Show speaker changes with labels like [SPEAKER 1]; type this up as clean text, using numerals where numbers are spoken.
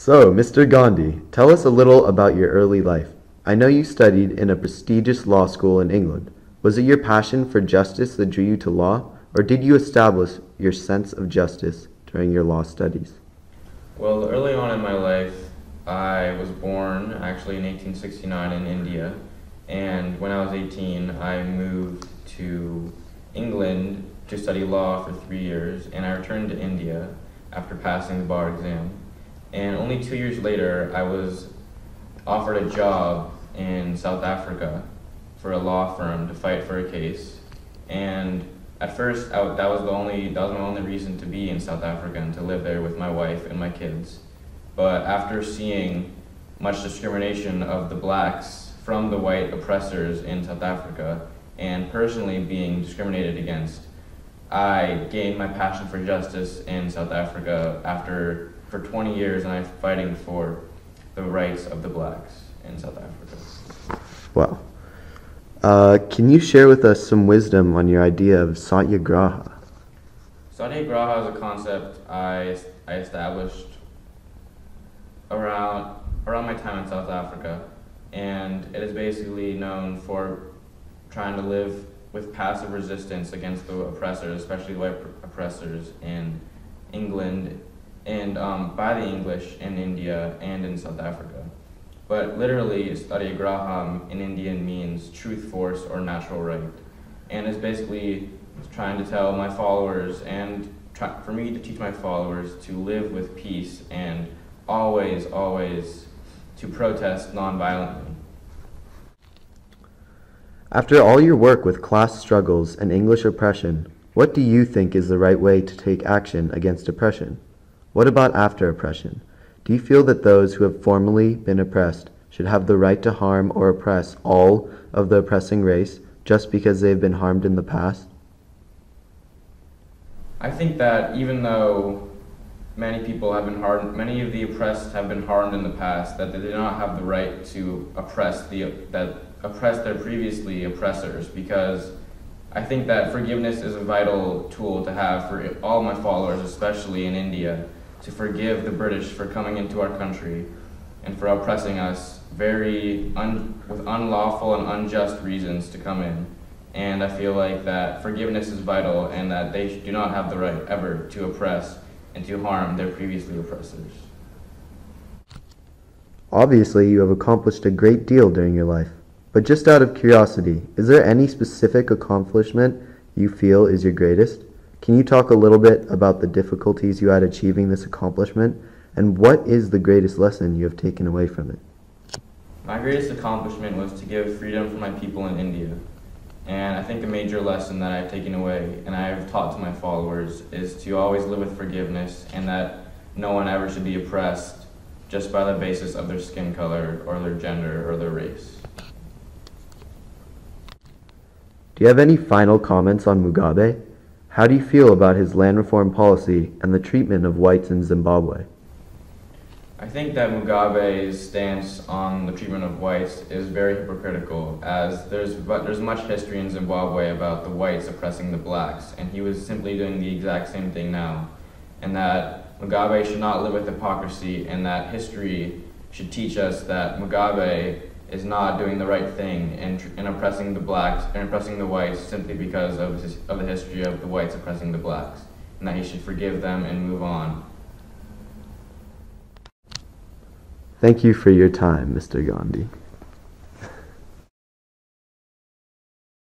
[SPEAKER 1] So, Mr. Gandhi, tell us a little about your early life. I know you studied in a prestigious law school in England. Was it your passion for justice that drew you to law, or did you establish your sense of justice during your law studies?
[SPEAKER 2] Well, early on in my life, I was born actually in 1869 in India, and when I was 18, I moved to England to study law for 3 years, and I returned to India after passing the bar exam. And only 2 years later, I was offered a job in South Africa for a law firm to fight for a case. And at first, that was my only reason to be in South Africa and to live there with my wife and my kids. But after seeing much discrimination of the blacks from the white oppressors in South Africa, and personally being discriminated against, I gained my passion for justice in South Africa for 20 years, and I'm fighting for the rights of the blacks in South Africa.
[SPEAKER 1] Wow. Can you share with us some wisdom on your idea of satyagraha?
[SPEAKER 2] Satyagraha is a concept I established around my time in South Africa, and it is basically known for trying to live with passive resistance against the oppressors, especially the white oppressors in England and by the English in India and in South Africa. But literally, satyagraha in Indian means truth, force, or natural right. And it's basically trying to tell my followers and for me to teach my followers to live with peace and always to protest nonviolently.
[SPEAKER 1] After all your work with class struggles and English oppression, what do you think is the right way to take action against oppression? What about after oppression? Do you feel that those who have formerly been oppressed should have the right to harm or oppress all of the oppressing race just because they have been harmed in the past?
[SPEAKER 2] I think that even though many of the oppressed have been harmed in the past, that they do not have the right to oppress their previously oppressors, because I think that forgiveness is a vital tool to have for all my followers, especially in India, to forgive the British for coming into our country and for oppressing us with unlawful and unjust reasons to come in. And I feel like that forgiveness is vital and that they do not have the right ever to oppress and to harm their previously oppressors.
[SPEAKER 1] Obviously, you have accomplished a great deal during your life. But just out of curiosity, is there any specific accomplishment you feel is your greatest? Can you talk a little bit about the difficulties you had achieving this accomplishment, and what is the greatest lesson you have taken away from it?
[SPEAKER 2] My greatest accomplishment was to give freedom for my people in India. And I think a major lesson that I've taken away and I have taught to my followers is to always live with forgiveness, and that no one ever should be oppressed just by the basis of their skin color or their gender or their race.
[SPEAKER 1] Do you have any final comments on Mugabe? How do you feel about his land reform policy and the treatment of whites in Zimbabwe?
[SPEAKER 2] I think that Mugabe's stance on the treatment of whites is very hypocritical, as there's much history in Zimbabwe about the whites oppressing the blacks, and he was simply doing the exact same thing now. And that Mugabe should not live with hypocrisy, and that history should teach us that Mugabe is not doing the right thing in oppressing the blacks and oppressing the whites simply because of the history of the whites oppressing the blacks, and that he should forgive them and move on.
[SPEAKER 1] Thank you for your time, Mr. Gandhi.